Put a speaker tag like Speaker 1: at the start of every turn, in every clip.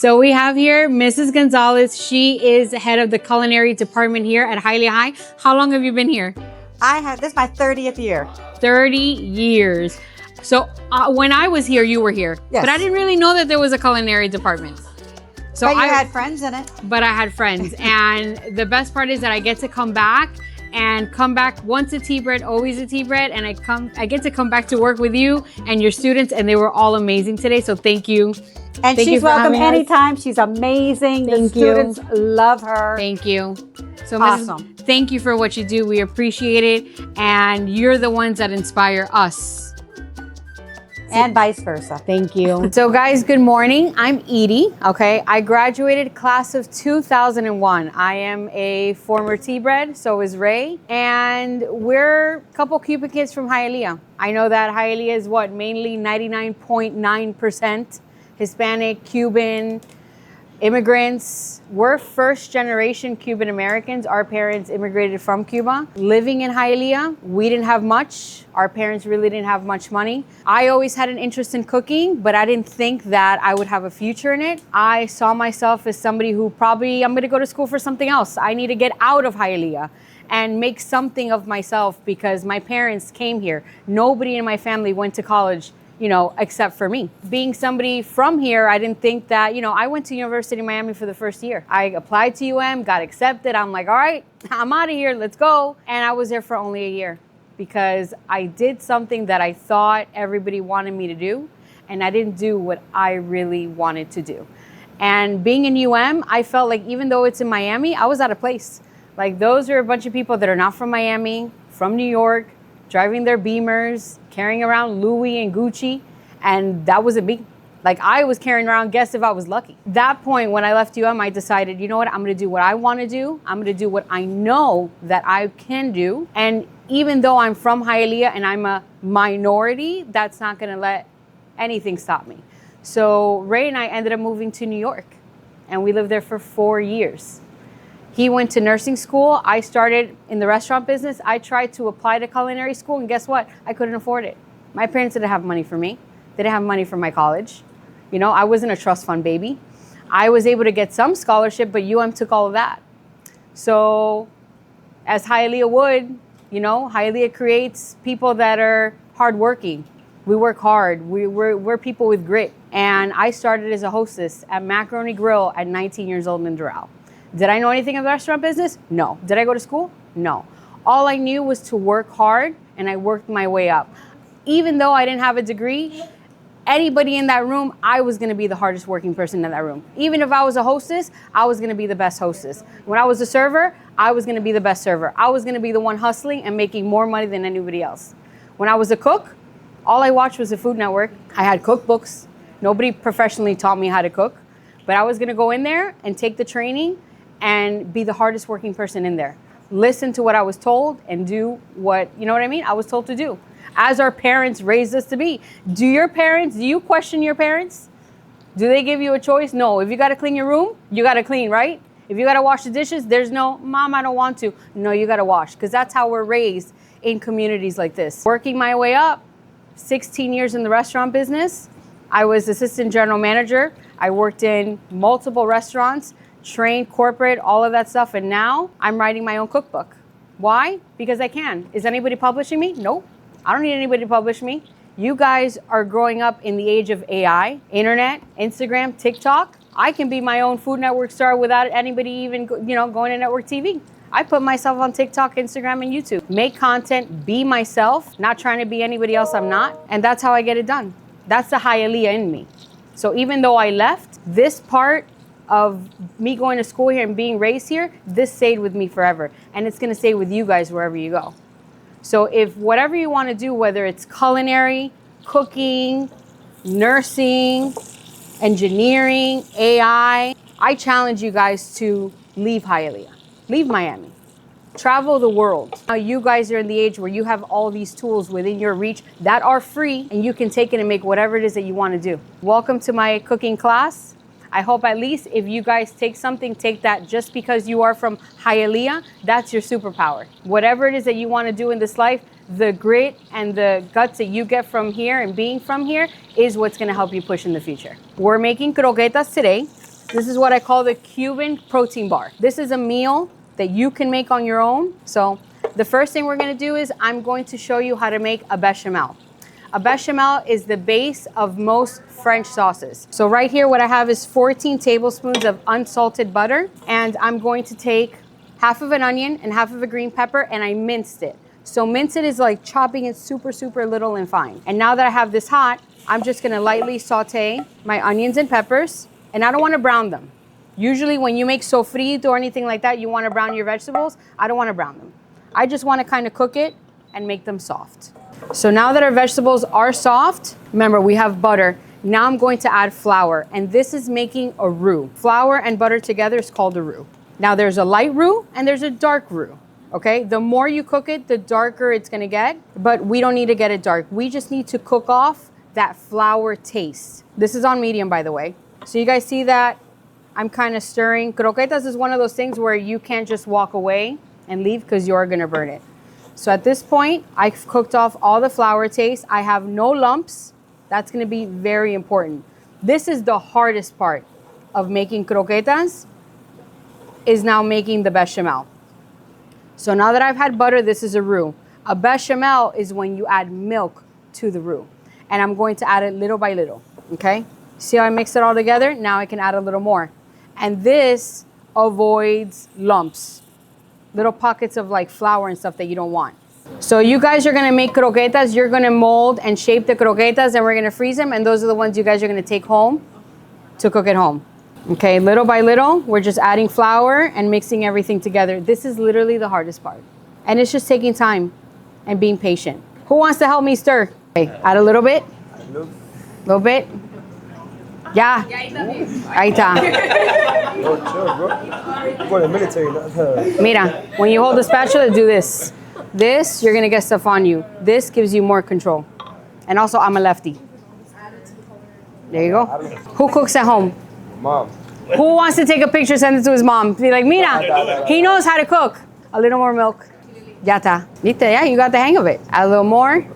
Speaker 1: So we have here Mrs. Gonzalez. She is the head of the culinary department here at Hialeah High. How long have you been here?
Speaker 2: This is my 30th year.
Speaker 1: 30 years. So when I was here, you were here.
Speaker 2: Yes.
Speaker 1: But I didn't really know that there was a culinary department. So
Speaker 2: But you had friends in it.
Speaker 1: But I had friends. And the best part is that I get to come back once a tea bread, always a tea bread. And I get to come back to work with you and your students, and they were all amazing today. So thank you.
Speaker 2: And she's welcome anytime. She's amazing. The students love her.
Speaker 1: Thank you. So
Speaker 2: Awesome.
Speaker 1: Thank you for what you do. We appreciate it. And you're the ones that inspire us.
Speaker 2: And vice versa.
Speaker 1: Thank you. So guys, good morning. I'm Edie, okay? I graduated class of 2001. I am a former tea bread, so is Ray. And we're a couple Cuban kids from Hialeah. I know that Hialeah is mainly 99.9% Hispanic, Cuban, immigrants. We're first generation Cuban Americans. Our parents immigrated from Cuba. Living in Hialeah, we didn't have much. Our parents really didn't have much money. I always had an interest in cooking, but I didn't think that I would have a future in it. I saw myself as somebody who I'm gonna go to school for something else. I need to get out of Hialeah and make something of myself because my parents came here. Nobody in my family went to college, except for me. Being somebody from here, I didn't think that, I went to University of Miami for the first year. I applied to UM, got accepted. I'm like, all right, I'm out of here, let's go. And I was there for only a year because I did something that I thought everybody wanted me to do, and I didn't do what I really wanted to do. And being in UM, I felt like even though it's in Miami, I was out of place. Like those are a bunch of people that are not from Miami, from New York, driving their Beamers, carrying around Louis and Gucci, and that wasn't me. Like I was carrying around, guess if I was lucky. That point when I left UM, I decided, you know what, I'm gonna do what I wanna do. I'm gonna do what I know that I can do. And even though I'm from Hialeah and I'm a minority, that's not gonna let anything stop me. So Ray and I ended up moving to New York, and we lived there for 4 years. He went to nursing school. I started in the restaurant business. I tried to apply to culinary school, and guess what? I couldn't afford it. My parents didn't have money for me. They didn't have money for my college. I wasn't a trust fund baby. I was able to get some scholarship, but UM took all of that. So as Hialeah would, Hialeah creates people that are hardworking. We work hard. We're people with grit. And I started as a hostess at Macaroni Grill at 19 years old in Doral. Did I know anything of the restaurant business? No. Did I go to school? No. All I knew was to work hard, and I worked my way up. Even though I didn't have a degree, anybody in that room, I was gonna be the hardest working person in that room. Even if I was a hostess, I was gonna be the best hostess. When I was a server, I was gonna be the best server. I was gonna be the one hustling and making more money than anybody else. When I was a cook, all I watched was the Food Network. I had cookbooks. Nobody professionally taught me how to cook, but I was gonna go in there and take the training and be the hardest working person in there. Listen to what I was told and do what, I was told to do. As our parents raised us to be. Do you question your parents? Do they give you a choice? No. If you gotta clean your room, you gotta clean, right? If you gotta wash the dishes, there's no, Mom, I don't want to. No, you gotta wash, because that's how we're raised in communities like this. Working my way up, 16 years in the restaurant business. I was assistant general manager. I worked in multiple restaurants, trained corporate, all of that stuff. And now I'm writing my own cookbook. Why? Because I can. Is anybody publishing me? Nope. I don't need anybody to publish me. You guys are growing up in the age of AI, internet, Instagram, TikTok. I can be my own Food Network star without anybody even, going to network TV. I put myself on TikTok, Instagram, and YouTube. Make content, be myself, not trying to be anybody else I'm not. And that's how I get it done. That's the Hialeah in me. So even though I left, this part of me going to school here and being raised here, this stayed with me forever. And it's gonna stay with you guys wherever you go. So if whatever you wanna do, whether it's culinary, cooking, nursing, engineering, AI, I challenge you guys to leave Hialeah, leave Miami, travel the world. Now you guys are in the age where you have all these tools within your reach that are free, and you can take it and make whatever it is that you wanna do. Welcome to my cooking class. I hope at least if you guys take something, take that. Just because you are from Hialeah, that's your superpower. Whatever it is that you want to do in this life, the grit and the guts that you get from here and being from here is what's going to help you push in the future. We're making croquetas today. This is what I call the Cuban protein bar. This is a meal that you can make on your own. So the first thing we're gonna do is I'm going to show you how to make a bechamel. A bechamel is the base of most French sauces. So right here, what I have is 14 tablespoons of unsalted butter, and I'm going to take half of an onion and half of a green pepper, and I minced it. So mince it is like chopping it super, super little and fine. And now that I have this hot, I'm just gonna lightly saute my onions and peppers, and I don't wanna brown them. Usually when you make sofrito or anything like that, you wanna brown your vegetables. I don't wanna brown them. I just wanna kinda cook it and make them soft. So now that our vegetables are soft, remember we have butter. Now I'm going to add flour, and this is making a roux. Flour and butter together is called a roux. Now there's a light roux and there's a dark roux, okay? The more you cook it, the darker it's gonna get, but we don't need to get it dark. We just need to cook off that flour taste. This is on medium, by the way. So you guys see that I'm kind of stirring. Croquetas is one of those things where you can't just walk away and leave because you're gonna burn it. So at this point, I've cooked off all the flour taste. I have no lumps. That's gonna be very important. This is the hardest part of making croquetas, is now making the bechamel. So now that I've had butter, this is a roux. A bechamel is when you add milk to the roux. And I'm going to add it little by little, okay? See how I mix it all together? Now I can add a little more. And this avoids lumps, little pockets of like flour and stuff that you don't want. So you guys are gonna make croquetas, you're gonna mold and shape the croquetas, and we're gonna freeze them, and those are the ones you guys are gonna take home to cook at home. Okay, little by little, we're just adding flour and mixing everything together. This is literally the hardest part. And it's just taking time and being patient. Who wants to help me stir? Okay, add a little bit. Little bit. Yeah. Ahí está.
Speaker 3: Oh, chill, bro. You're going to the military, not her.
Speaker 1: Mira, when you hold the spatula, do this. This, you're gonna get stuff on you. This gives you more control. And also, I'm a lefty. There you go. Who cooks at home?
Speaker 3: Mom.
Speaker 1: Who wants to take a picture, send it to his mom? Be like, mira, he knows how to cook. A little more milk. Ya está. Viste, yeah, you got the hang of it. Add a little more.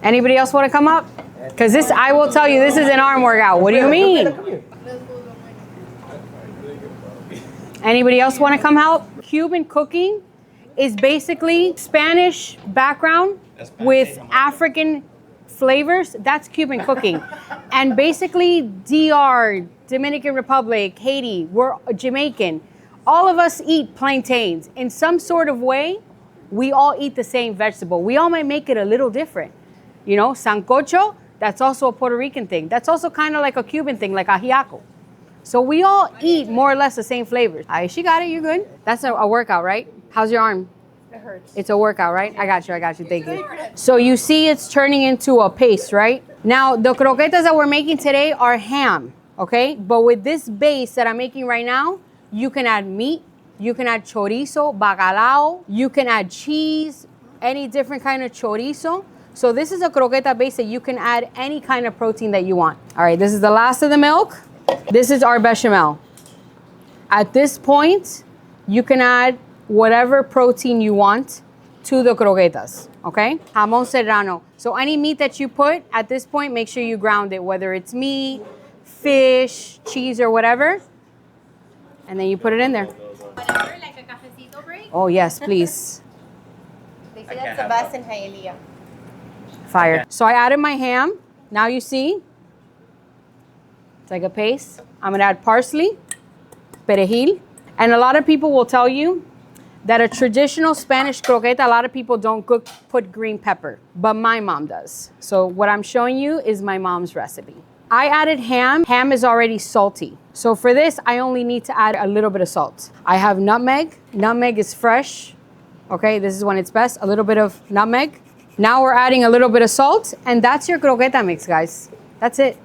Speaker 1: Anybody else want to come up? Because this, I will tell you, this is an arm workout. What do you mean? Anybody else want to come help? Cuban cooking is basically Spanish background with African flavors. That's Cuban cooking. And basically DR, Dominican Republic, Haiti, we're Jamaican. All of us eat plantains. In some sort of way, we all eat the same vegetable. We all might make it a little different. You know, sancocho, that's also a Puerto Rican thing. That's also kind of like a Cuban thing, like ajiaco. So we all eat more or less the same flavors. She got it, you're good. That's a workout, right? How's your arm?
Speaker 4: It hurts.
Speaker 1: It's a workout, right? I got you, thank you. So you see it's turning into a paste, right? Now, the croquetas that we're making today are ham, okay? But with this base that I'm making right now, you can add meat, you can add chorizo, bacalao, you can add cheese, any different kind of chorizo. So this is a croqueta base that you can add any kind of protein that you want. All right, this is the last of the milk. This is our bechamel. At this point, you can add whatever protein you want to the croquetas, okay? Jamon serrano. So any meat that you put, at this point, make sure you ground it, whether it's meat, fish, cheese, or whatever. And then you put it in there.
Speaker 4: Whatever, like a cafecito break.
Speaker 1: Oh, yes, please.
Speaker 4: They say that's the best in Hialeah.
Speaker 1: Fire. So I added my ham. Now you see, it's like a paste. I'm gonna add parsley, perejil. And a lot of people will tell you that a traditional Spanish croqueta, a lot of people don't put green pepper, but my mom does. So what I'm showing you is my mom's recipe. I added ham. Ham is already salty. So for this, I only need to add a little bit of salt. I have nutmeg. Nutmeg is fresh. Okay, this is when it's best. A little bit of nutmeg. Now we're adding a little bit of salt, and that's your croqueta mix, guys. That's it.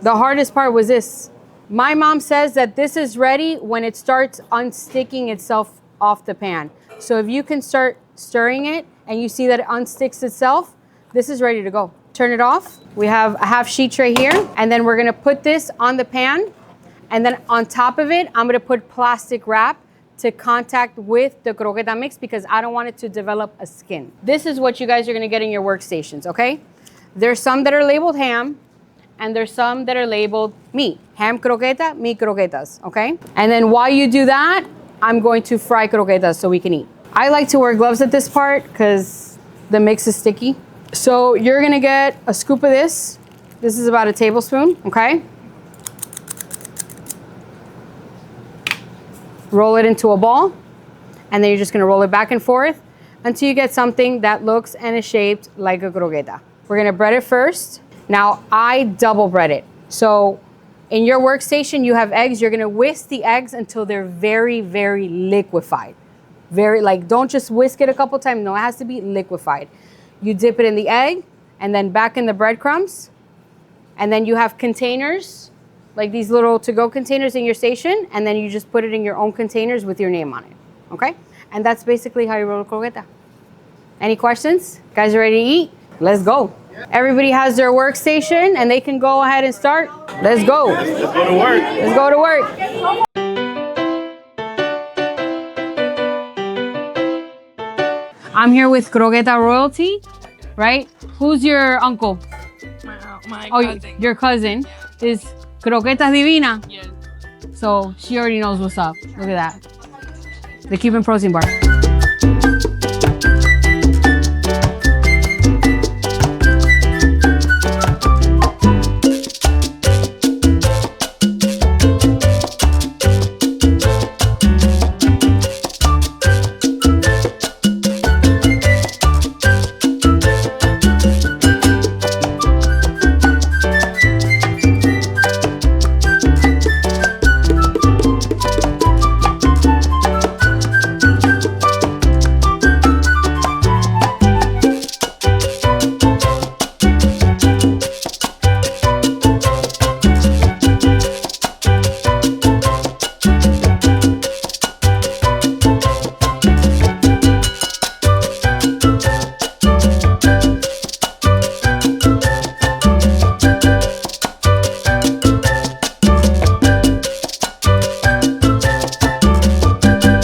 Speaker 1: The hardest part was this. My mom says that this is ready when it starts unsticking itself off the pan. So if you can start stirring it and you see that it unsticks itself, this is ready to go. Turn it off. We have a half sheet tray here, and then we're gonna put this on the pan, and then on top of it, I'm gonna put plastic wrap to contact with the croqueta mix because I don't want it to develop a skin. This is what you guys are gonna get in your workstations, okay? There's some that are labeled ham, and there's some that are labeled meat. Ham croqueta, meat croquetas, okay? And then while you do that, I'm going to fry croquetas so we can eat. I like to wear gloves at this part because the mix is sticky. So you're gonna get a scoop of this. This is about a tablespoon, okay? Roll it into a ball, and then you're just gonna roll it back and forth until you get something that looks and is shaped like a croqueta. We're gonna bread it first. Now, I double bread it. So in your workstation, you have eggs. You're gonna whisk the eggs until they're very, very liquefied. Very, like, don't just whisk it a couple times. No, it has to be liquefied. You dip it in the egg and then back in the breadcrumbs. And then you have containers, like these little to-go containers in your station. And then you just put it in your own containers with your name on it, okay? And that's basically how you roll a croqueta. Any questions? Guys are ready to eat? Let's go. Everybody has their workstation and they can go ahead and start. Let's go.
Speaker 3: Let's go to work.
Speaker 1: Let's go to work. I'm here with Croqueta royalty, right? Who's your uncle?
Speaker 5: My
Speaker 1: Oh,
Speaker 5: cousin.
Speaker 1: your cousin is Croquetas Divina.
Speaker 5: Yes.
Speaker 1: So she already knows what's up. Look at that. The Cuban protein bar.